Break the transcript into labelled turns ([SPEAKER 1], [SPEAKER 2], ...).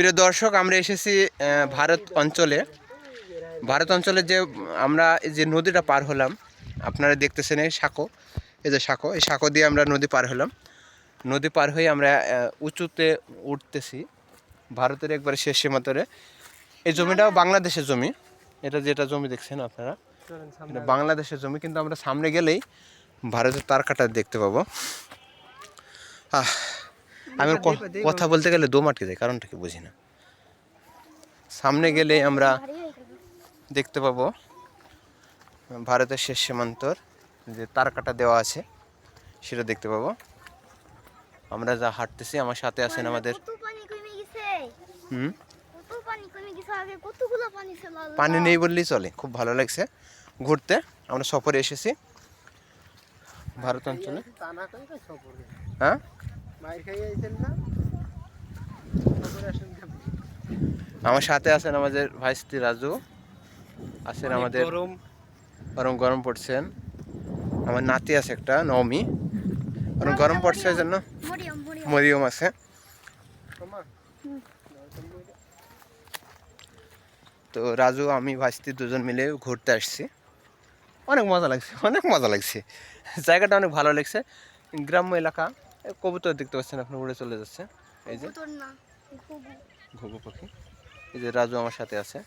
[SPEAKER 1] প্রিয় দর্শক, আমরা এসেছি ভারত অঞ্চলে। ভারত অঞ্চলে যে আমরা যে নদীটা পার হলাম, আপনারা দেখতেছেন এই সাঁকো, এই যে সাঁকো, এই সাঁকো দিয়ে আমরা নদী পার হলাম। নদী পার হয়ে আমরা উঁচুতে উঠতেছি, ভারতের একবারে শেষ সীমান্তরে। এই জমিটাও বাংলাদেশের জমি। এটা যেটা জমি দেখছেন আপনারা, এটা বাংলাদেশের জমি, কিন্তু আমরা সামনে গেলেই ভারতের তার কাটা দেখতে পাবো। আমি কথা বলতে গেলে দম আটকে যায়, কারণটা কি বুঝি না। সামনে গেলে আমরা দেখতে পাবো ভারতের শেষ সীমান্তর যে তার কাটা দেওয়া আছে, সেটা দেখতে পাবো। আমরা যা হাঁটতেছি, আমার সাথে আছেন আমাদের। পানি নেই বললেই চলে, খুব ভালো লাগছে ঘুরতে। আমরা সফরে এসেছি ভারত অঞ্চলে। হ্যাঁ, আমার সাথে আছেন আমাদের ভাইস্তি রাজু, আছেন আমাদের গরম গরম পড়ছেন। আমার নাতি আছে একটা, নওমি, গরম গরম পড়ছে, এই জন্য মরিয়ম আছে। তো রাজু, আমি ভাইস্তি দুজন মিলে ঘুরতে আসছি। অনেক মজা লাগছে, অনেক মজা লাগছে, জায়গাটা অনেক ভালো লাগছে। গ্রাম্য এলাকা, কবুতর দেখতে পাচ্ছেন আপনি, উড়ে চলে যাচ্ছে। এই যে ঘুঘু পাখি, এই যে রাজু আমার সাথে আছে।